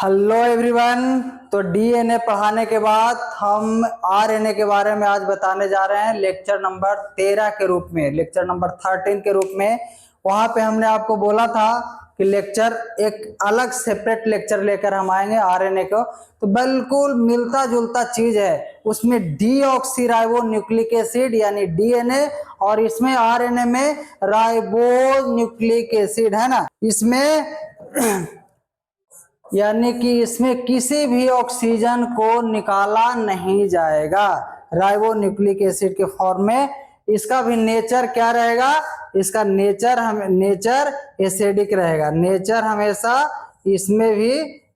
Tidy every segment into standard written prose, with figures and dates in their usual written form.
Hello everyone. तो DNA पढ़ाने के बाद हम आरएनए के बारे में आज बताने जा रहे हैं लेक्चर नंबर 13 के रूप में, लेक्चर नंबर 13 के रूप में। वहां पे हमने आपको बोला था कि लेक्चर एक अलग सेपरेट लेक्चर लेकर हम आएंगे आरएनए को। तो बिल्कुल मिलता जुलता चीज है, उसमें डीऑक्सीराइबो न्यूक्लिक एसिड यानी डीएनए और इसमें आरएनए में राइबो न्यूक्लिक एसिड है ना। इसमें यानी कि इसमें किसी भी ऑक्सीजन को निकाला नहीं जाएगा राइबो न्यूक्लिक एसिड के फॉर्म में। इसका भी नेचर क्या रहेगा? इसका नेचर एसिडिक रहेगा। नेचर हमेशा इसमें भी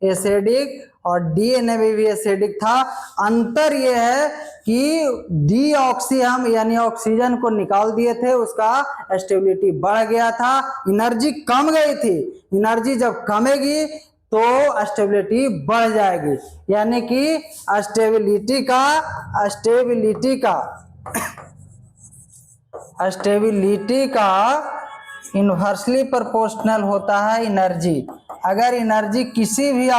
एसिडिक और डीएनए में भी एसिडिक था। अंतर यह है कि डीऑक्सी हम यानी ऑक्सीजन को निकाल दिए थे, उसका स्टेबिलिटी बढ़ गया था, एनर्जी कम गई थी। एनर्जी जब कमेगी तो स्टेबिलिटी बढ़ जाएगी, यानी कि स्टेबिलिटी का इन्वर्सली प्रोपोर्शनल होता है एनर्जी। अगर एनर्जी किसी भी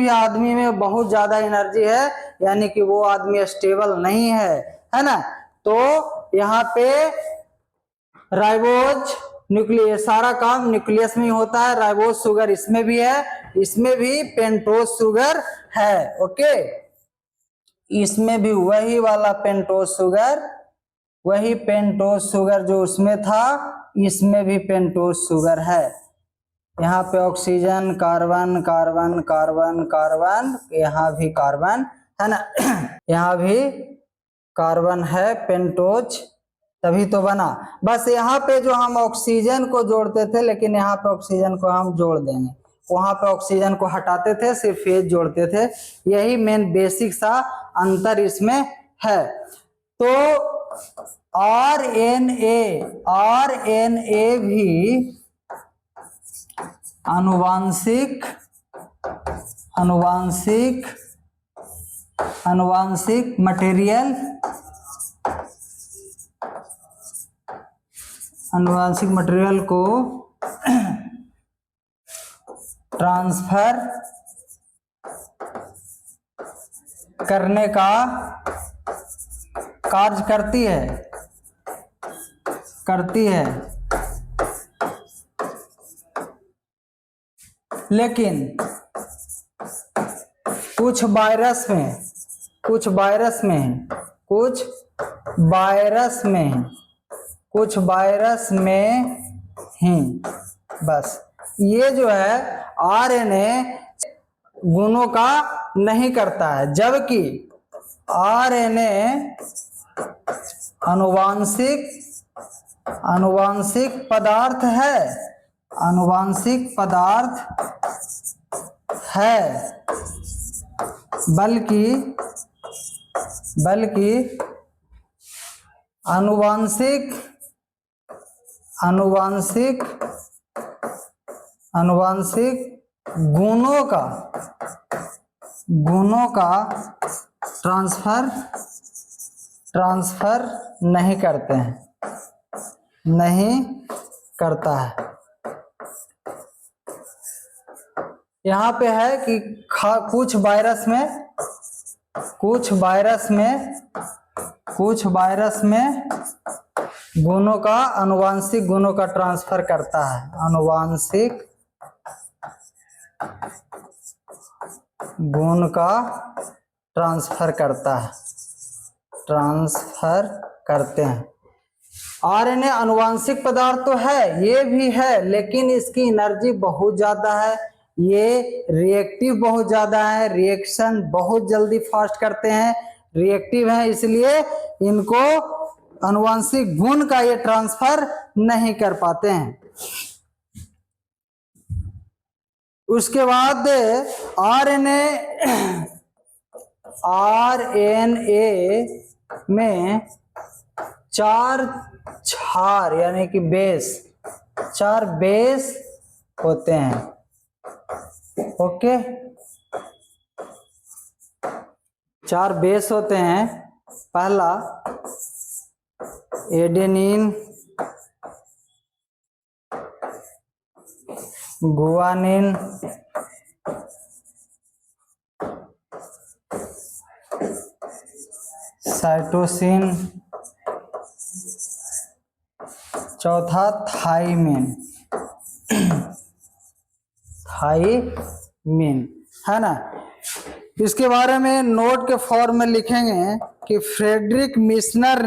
आदमी में बहुत ज्यादा एनर्जी है यानी कि वो आदमी स्टेबल नहीं है ना। तो यहाँ पे राइबोज न्यूक्लियस, सारा काम न्यूक्लियस में ही होता है। राइबोज शुगर इसमें भी है, इसमें भी पेंटोज शुगर है। ओके, इसमें भी वही वाला पेंटोज शुगर जो उसमें था, इसमें भी पेंटोज शुगर है। यहाँ पे oxygen, carbon carbon carbon carbon, यहाँ भी कार्बन है ना। यहाँ भी कार्बन है, पेंटोज तभी तो बना। बस यहाँ पे जो हम ऑक्सीजन को जोड़ते थे, लेकिन यहाँ पे ऑक्सीजन को हम जोड़ देंगे, वहां पे ऑक्सीजन को हटाते थे, सिर्फ फेज जोड़ते थे। यही मेन बेसिक सा अंतर इसमें है। तो आरएनए भी अनुवांशिक मटेरियल को ट्रांसफर करने का कार्य करती है। लेकिन कुछ वायरस में ही बस ये जो है आरएनए गुणों का नहीं करता है, जबकि आरएनए आनुवांशिक पदार्थ है, बल्कि आनुवांशिक गुणों का ट्रांसफर नहीं करता है। यहाँ पे है कि कुछ वायरस में गुणों का, आनुवांशिक गुणों का ट्रांसफर करता है। आनुवांशिक गुण का ट्रांसफर करते हैं। आरएनए अनुवांशिक पदार्थ तो है, ये भी है, लेकिन इसकी एनर्जी बहुत ज्यादा है, ये रिएक्टिव बहुत ज्यादा है, रिएक्शन बहुत जल्दी फास्ट करते हैं, रिएक्टिव है, इसलिए इनको अनुवांशिक गुण का ये ट्रांसफर नहीं कर पाते हैं। उसके बाद आरएनए में 4 क्षार यानी कि चार बेस होते हैं। ओके, 4 बेस होते हैं। पहला एडेनिन, गुआनिन, साइटोसिन, चौथा थाइमिन, थाइमिन, है ना। इसके बारे में नोट के फॉर्म में लिखेंगे कि फ्रेडरिक मिशनर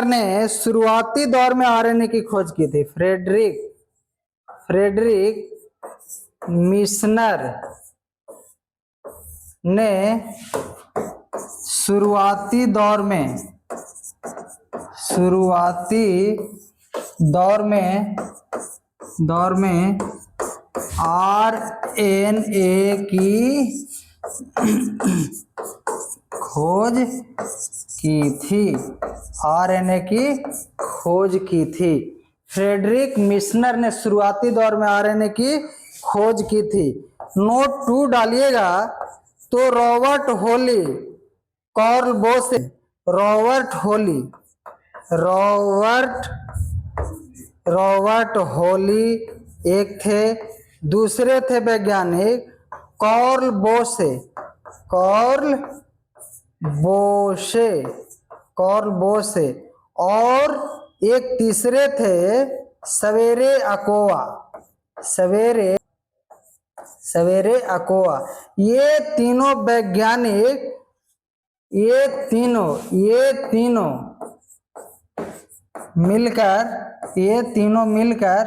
ने शुरुआती दौर में आरएनए की खोज की थी। फ्रेडरिक मिशनर ने शुरुआती दौर में आरएनए की खोज की थी। फ्रेडरिक मिशनर ने शुरुआती दौर में आरएनए की खोज की थी। नोट 2 डालिएगा तो Robert Holley, Karl Bose, Robert Holley एक थे। दूसरे थे वैज्ञानिक कार्ल बोसे और एक तीसरे थे सवेरे अकोवा। ये तीनों वैज्ञानिक, ये तीनों मिलकर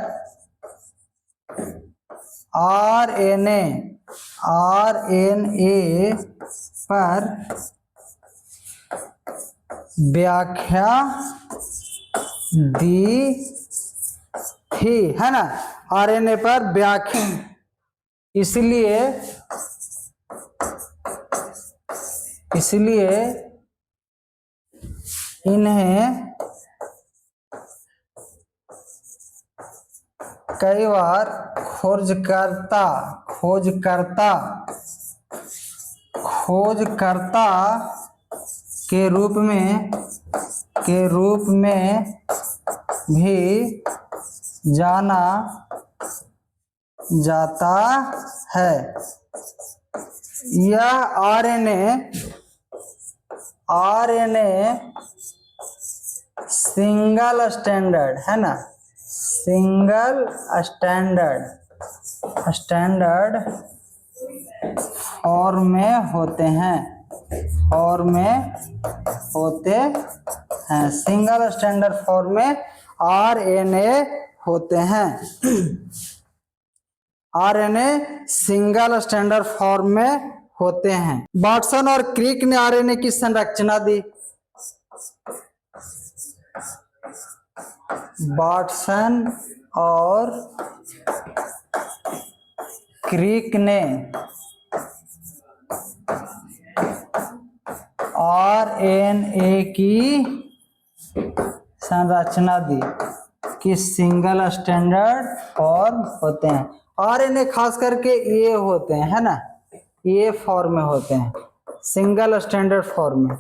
आरएनए पर व्याख्या दी थी, है ना। आरएनए पर व्याख्या, इसलिए इन्हें कई बार खोजकर्ता के रूप में भी जाना जाता है। यह आरएनए सिंगल स्टैंडर्ड, है ना, सिंगल स्टैंडर्ड फॉर्म में होते हैं, सिंगल स्टैंडर्ड फॉर्म में आरएनए होते हैं। आरएनए सिंगल स्टैंडर्ड फॉर्म में होते हैं। वाटसन और क्रिक ने आरएनए की संरचना दी। वाटसन और क्रिक ने आरएनए की संरचना दी कि सिंगल स्टैंडर्ड फॉर्म होते हैं। आरएनए खास करके ये होते हैं, है ना, ये फॉर्म में होते हैं, सिंगल स्टैंडर्ड फॉर्म में।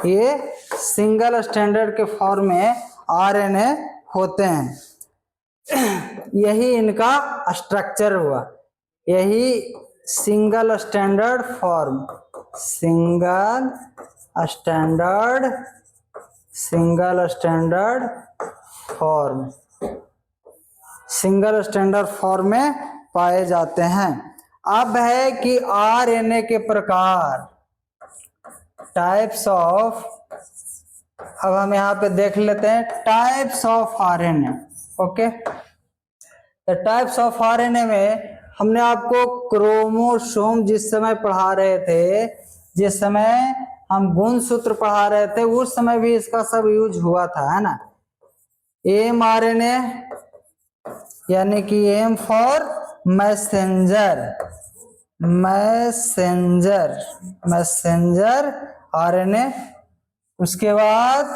ये सिंगल स्टैंडर्ड के फॉर्म में आरएनए होते हैं। यही इनका स्ट्रक्चर हुआ, यही single standard form, single standard form में पाए जाते हैं। अब है कि आरएनए के प्रकार, टाइप्स ऑफ, अब हम यहाँ पे देख लेते हैं टाइप्स ऑफ आरएनए। ओके, तो टाइप्स ऑफ आरएनए में हमने आपको क्रोमोसोम जिस समय पढ़ा रहे थे, जिस समय हम गुणसूत्र पढ़ा रहे थे, उस समय भी इसका सब यूज हुआ था, है ना। एम आरएनए यानी कि एम फॉर मैसेंजर आरएनए। उसके बाद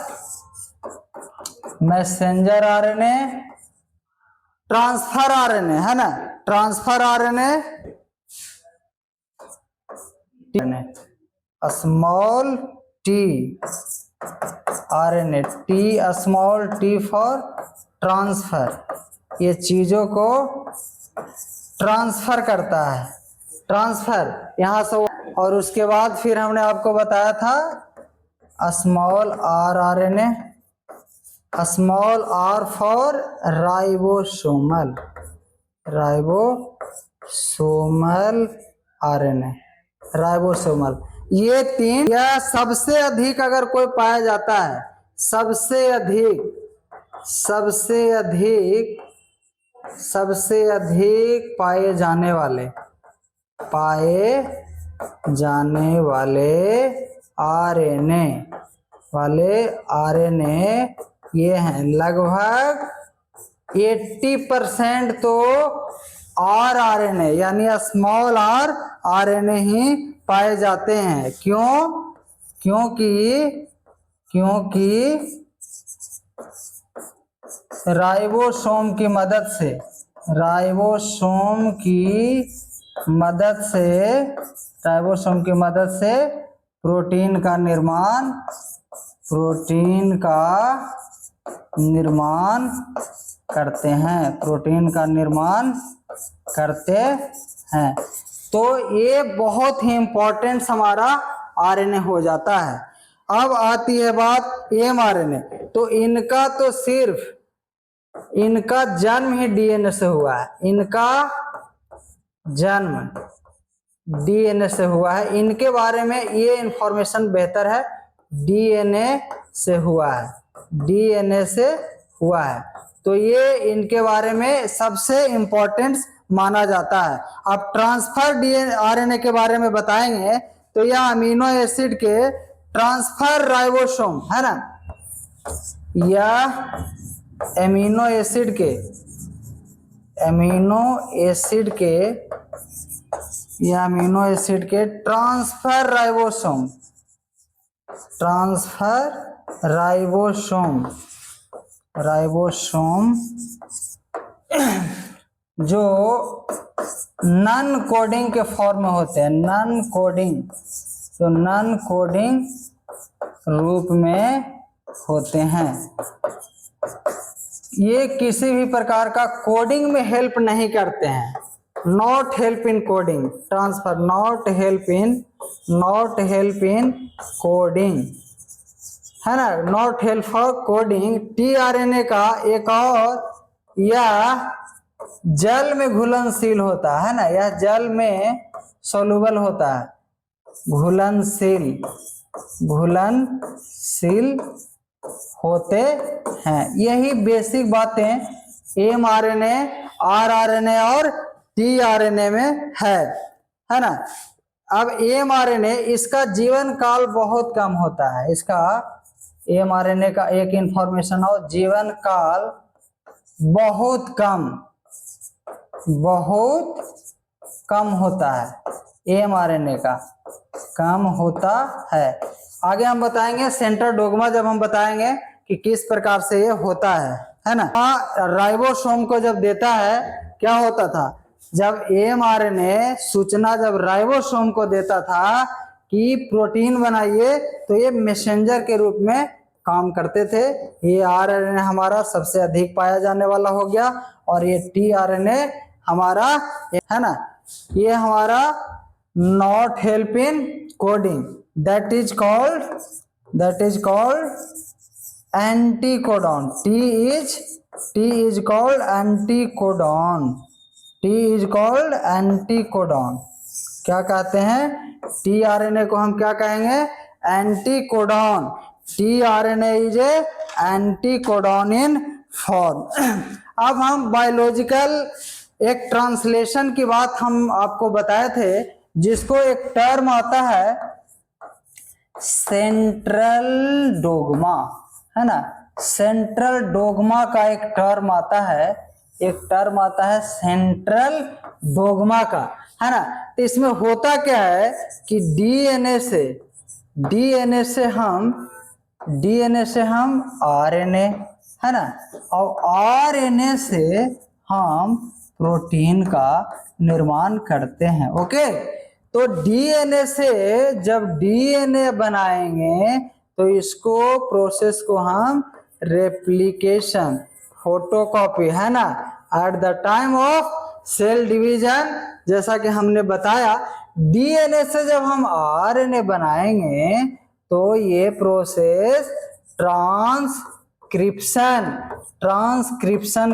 मैसेंजर आरएनए, ट्रांसफर आरएनए, है ना, transfer RNA, small T RNA, T small T for transfer, ये चीजों को ट्रांसफर करता है। ट्रांसफर यहाँ से, और उसके बाद फिर हमने आपको बताया था small R RNA, small R for ribosomal, ribosomal RNA, ribosomal. ये तीन, यह सबसे अधिक अगर कोई पाया जाता है, सबसे अधिक पाए जाने वाले आरएनए ये हैं। लगभग 80% तो आर आरएनए यानी स्मॉल आर आरएनए ही पाए जाते हैं। क्योंकि राइबोसोम की मदद से प्रोटीन का निर्माण करते हैं। तो ये बहुत ही इंपॉर्टेंट हमारा आरएनए हो जाता है। अब आती है बात एमआरएनए। तो इनका जन्म ही डीएनए से हुआ है, इनके बारे में ये इंफॉर्मेशन बेहतर है, डीएनए से हुआ है। तो ये इनके बारे में सबसे इंपॉर्टेंट माना जाता है। अब ट्रांसफर डीएनए आरएनए के बारे में बताएंगे तो यह अमीनो एसिड के ट्रांसफर राइबोसोम है ना, यह अमीनो एसिड के ट्रांसफर राइबोसोम जो नॉन कोडिंग के फॉर्म में होते हैं, नॉन कोडिंग रूप में होते हैं। ये किसी भी प्रकार का कोडिंग में हेल्प नहीं करते हैं, not help in coding, transfer not help in coding है ना, not help for coding. TRNA का एक और, यह जल में घुलनशील होता है ना, यह जल में सोलूबल होता है, घुलनशील होते हैं। यही बेसिक बातें एमआरएनए, आरआरएनए और टीआरएनए में है ना। अब एमआरएनए, इसका जीवन काल बहुत कम होता है। इसका एमआरएनए का एक इंफॉर्मेशन हो, जीवन काल बहुत कम होता है, एमआरएनए का कम होता है। आगे हम बताएंगे सेंट्रल डोग्मा, जब हम बताएंगे कि किस प्रकार से ये होता है ना। राइबोसोम को जब देता है, क्या होता था, जब एमआरएनए सूचना जब राइबोसोम को देता था कि प्रोटीन बनाइए, तो ये मैसेंजर के रूप में काम करते थे। ये आरएनए हमारा सबसे अधिक पाया जाने वाला हो गया, और ये टीआरएनए हमारा है ना, ये हमारा not help in coding, that is called anticodon. T is called anticodon. क्या कहते हैं, टीआरएनए को हम क्या कहेंगे, anticodon. TRNA is a anticodon in form. अब हम बायोलॉजिकल एक ट्रांसलेशन की बात हम आपको बताए थे, जिसको एक टर्म आता है सेंट्रल डोग्मा, है ना। सेंट्रल डोग्मा का एक टर्म आता है, सेंट्रल डोग्मा का, है ना। तो इसमें होता क्या है कि डीएनए से हम आरएनए, है ना, और आरएनए से हम प्रोटीन का निर्माण करते हैं। ओके, तो डीएनए से जब डीएनए बनाएंगे तो इसको प्रोसेस को हम रेप्लिकेशन, फोटोकॉपी, है ना, at the time of cell division, जैसा कि हमने बताया डीएनए से जब हम आरएनए बनाएंगे तो ये प्रोसेस ट्रांसक्रिप्शन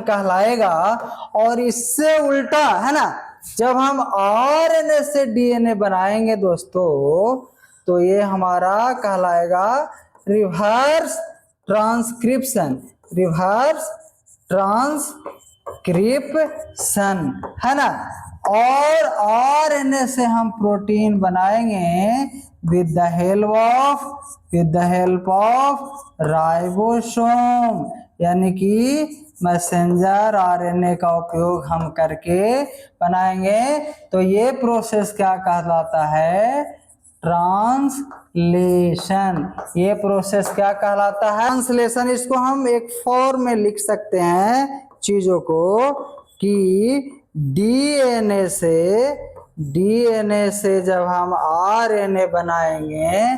कहलाएगा। और इससे उल्टा है ना, जब हम आरएनए से डीएनए बनाएंगे दोस्तों तो ये हमारा कहलाएगा रिवर्स ट्रांसक्रिप्शन है ना। और आरएनए से हम प्रोटीन बनाएंगे with the help of ribosome, यानी कि मैसेंजर आरएनए का उपयोग हम करके बनाएंगे। तो ये प्रोसेस क्या कहलाता है? ट्रांसलेशन। ये प्रोसेस क्या कहलाता है? ट्रांसलेशन। इसको हम एक फॉर्म में लिख सकते हैं चीजों को कि डीएनए से जब हम आरएनए बनाएंगे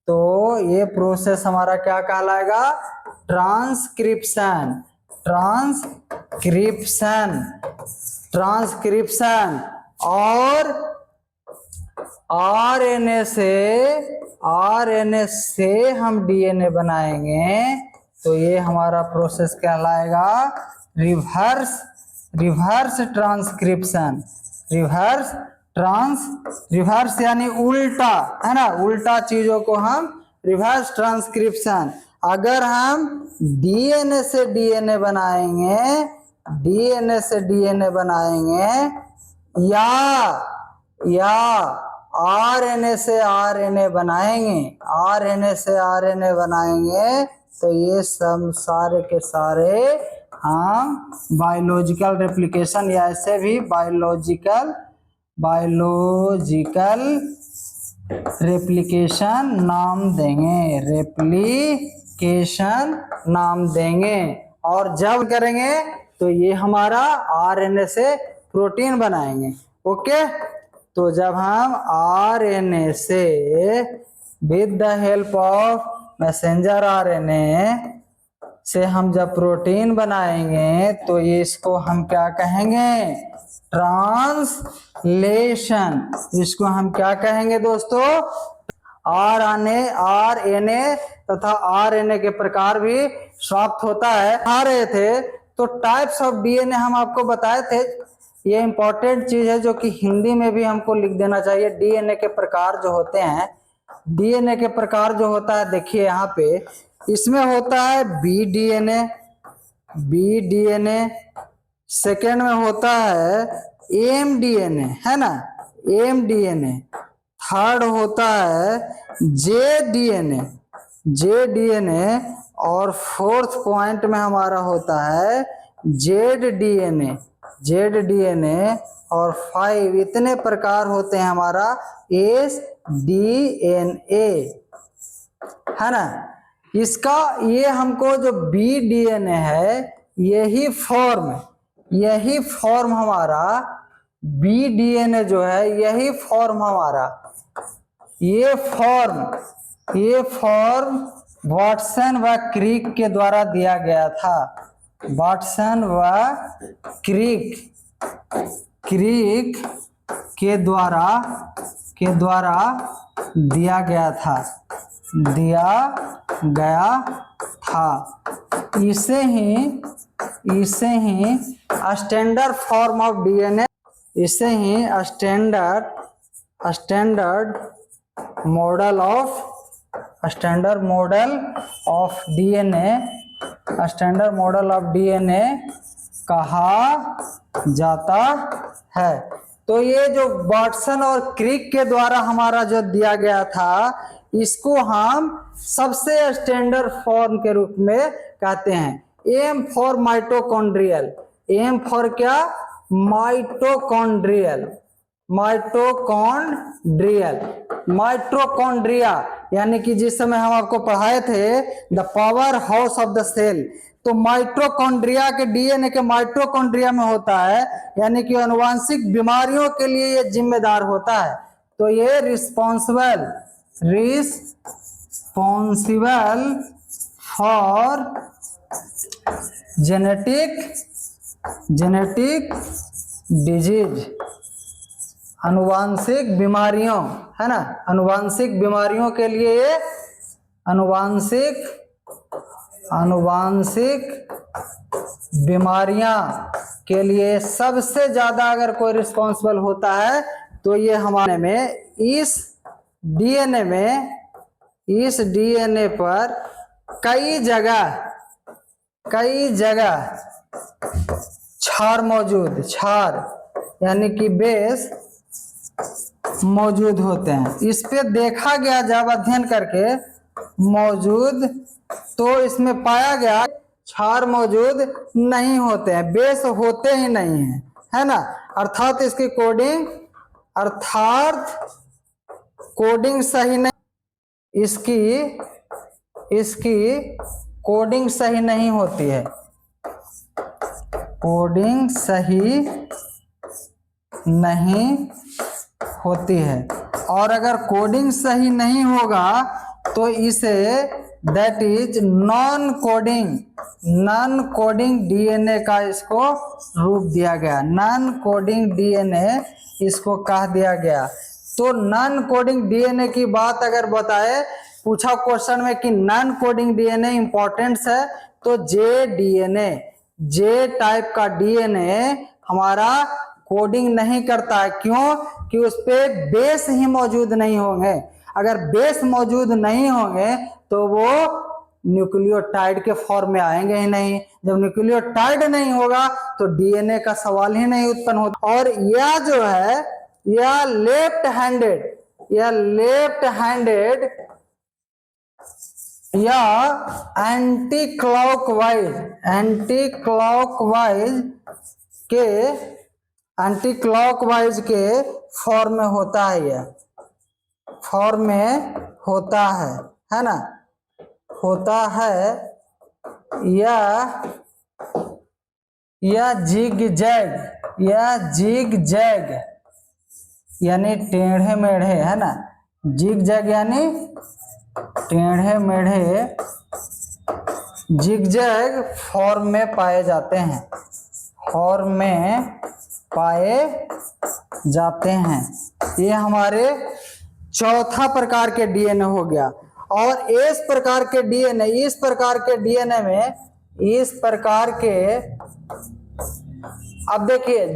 तो ये प्रोसेस हमारा क्या कहलाएगा? ट्रांसक्रिप्शन। और आरएनए से हम डीएनए बनाएंगे तो ये हमारा प्रोसेस कहलाएगा रिवर्स ट्रांसक्रिप्शन। रिवर्स यानी उल्टा, है ना, उल्टा चीजों को हम रिवर्स ट्रांसक्रिप्शन। अगर हम डीएनए से डीएनए बनाएंगे या आरएनए से आरएनए बनाएंगे तो ये सब सारे के सारे हम बायोलॉजिकल रेप्लिकेशन या ऐसे भी बायोलॉजिकल रेप्लिकेशन नाम देंगे। और जब करेंगे तो ये हमारा आरएनए से प्रोटीन बनाएंगे। ओके, तो जब हम आरएनए से with the help of messenger RNA से हम जब प्रोटीन बनाएंगे तो ये इसको हम क्या कहेंगे? ट्रांसलेशन। इसको हम क्या कहेंगे दोस्तों? आरएनए तथा आरएनए के प्रकार भी प्राप्त होता है। आ रहे थे तो टाइप्स ऑफ डीएनए हम आपको बताए थे। ये इंपॉर्टेंट चीज है जो कि हिंदी में भी हमको लिख देना चाहिए। डीएनए के प्रकार जो होते हैं, डीएनए के प्रकार जो होता है, देखिए यहाँ पे इसमें होता है बी डीएनए, सेकेंड में होता है एम डीएनए, है ना, एम डीएनए, थर्ड होता है जे डीएनए और फोर्थ पॉइंट में हमारा होता है जेड डीएनए और 5 इतने प्रकार होते हैं हमारा एस डीएनए, है ना। इसका ये हमको जो बी डीएनए है यही फॉर्म हमारा बी डीएनए जो है, यही फॉर्म हमारा ये फॉर्म वाटसन व क्रिक के द्वारा दिया गया था। वाटसन व क्रिक के द्वारा दिया गया था। इसे ही स्टैंडर्ड फॉर्म ऑफ डीएनए, इसे ही स्टैंडर्ड मॉडल ऑफ डीएनए कहा जाता है। तो ये जो वाटसन और क्रिक के द्वारा हमारा जो दिया गया था, इसको हम सबसे स्टैंडर्ड फॉर्म के रूप में कहते हैं। M for mitochondrial, M for क्या? माइटोकॉन्ड्रिया यानी कि जिस समय हम आपको पढ़ाए थे the powerhouse of the cell, तो माइटोकॉन्ड्रिया के डीएनए के माइटोकॉन्ड्रिया में होता है, यानी कि आनुवांशिक बीमारियों के लिए ये जिम्मेदार होता है। तो ये रिस्पॉन्सिबल फॉर जेनेटिक डिजीज, अनुवांशिक बीमारियों, है ना, अनुवांशिक बीमारियों के लिए ये अनुवांशिक बीमारियां के लिए सबसे ज्यादा अगर कोई रिस्पॉन्सिबल होता है तो ये हमारे में इस डीएनए पर कई जगह क्षार यानी कि बेस मौजूद होते हैं। इस पे देखा गया जब अध्ययन करके मौजूद, तो इसमें पाया गया क्षार मौजूद नहीं होते हैं, बेस होते ही नहीं है, है ना। अर्थात इसकी कोडिंग सही नहीं, इसकी कोडिंग सही नहीं होती है, कोडिंग सही नहीं होती है। और अगर कोडिंग सही नहीं होगा तो इसे that is non coding DNA का इसको रूप दिया गया, नॉन कोडिंग डीएनए इसको कह दिया गया। तो नॉन कोडिंग डीएनए की बात अगर बताए, पूछा क्वेश्चन में कि नॉन कोडिंग डीएनए इंपॉर्टेंस है, तो जे टाइप का डीएनए हमारा कोडिंग नहीं करता है। क्यों? कि उस पे बेस ही मौजूद नहीं होंगे। अगर बेस मौजूद नहीं होंगे तो वो न्यूक्लियोटाइड के फॉर्म में आएंगे ही नहीं। जब न्यूक्लियोटाइड नहीं होगा तो डीएनए का सवाल ही नहीं उत्पन्न होता। और यह जो है यह लेफ्ट हैंडेड या एंटी क्लॉकवाइज के फॉर्म में होता है, यह फॉर्म में होता है ना, होता है। या जिग जैग यानी टेढ़े मेढ़े, है ना, जिग जैग यानी टेढ़े मेढ़े जिगजैग फॉर्म में पाए जाते हैं, ये हमारे चौथा प्रकार के डीएनए हो गया। और इस प्रकार के डीएनए में अब देखिए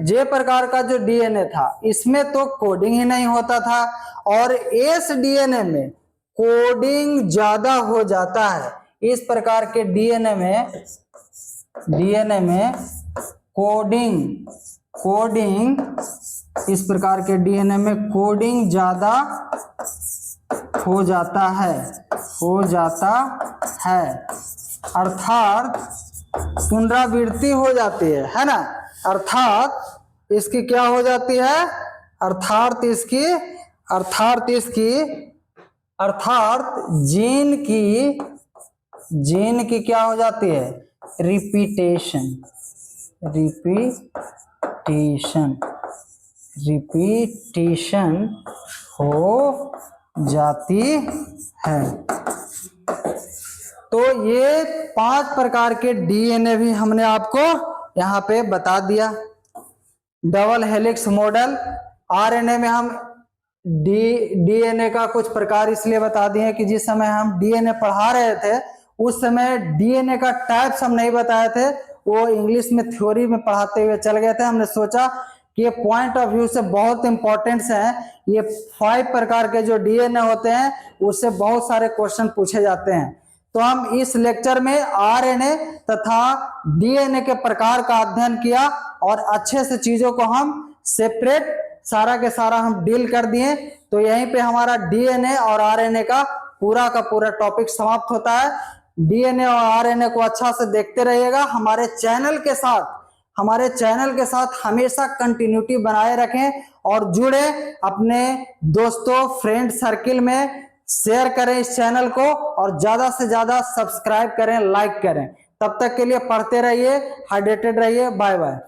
जे प्रकार का जो डीएनए था इसमें तो कोडिंग ही नहीं होता था, और इस डीएनए में कोडिंग ज्यादा हो जाता है। इस प्रकार के डीएनए में कोडिंग इस प्रकार के डीएनए में कोडिंग ज्यादा हो जाता है, अर्थात पुनरावृत्ति हो जाती है ना। अर्थात इसकी क्या हो जाती है, अर्थात जीन की क्या हो जाती है, रिपीटेशन हो जाती है। तो ये 5 प्रकार के डीएनए भी हमने आपको यहाँ पे बता दिया। डबल हेलिक्स मॉडल, आरएनए में हम डीएनए का कुछ प्रकार इसलिए बता दिए कि जिस समय हम डीएनए पढ़ा रहे थे उस समय डीएनए का टाइप्स हम नहीं बताए थे, वो इंग्लिश में थ्योरी में पढ़ाते हुए चल गए थे। हमने सोचा कि ये पॉइंट ऑफ व्यू से बहुत इंपॉर्टेंट्स हैं, ये 5 प्रकार के जो डीएनए होते हैं उससे बहुत सारे क्वेश्चन पूछे जाते हैं। तो हम इस लेक्चर में आरएनए तथा डीएनए के प्रकार का अध्ययन किया और अच्छे से चीजों को हम सेपरेट सारा के सारा हम डील कर दिए। तो यहीं पे हमारा डीएनए और आरएनए का पूरा टॉपिक समाप्त होता है। डीएनए और आरएनए को अच्छा से देखते रहिएगा। हमारे चैनल के साथ हमेशा कंटिन्यूटी बनाए रखें और जुड़े, अपने दोस्तों फ्रेंड सर्किल में शेयर करें इस चैनल को और ज्यादा से ज्यादा सब्सक्राइब करें, लाइक करें। तब तक के लिए पढ़ते रहिए, हाइड्रेटेड रहिए। Bye bye.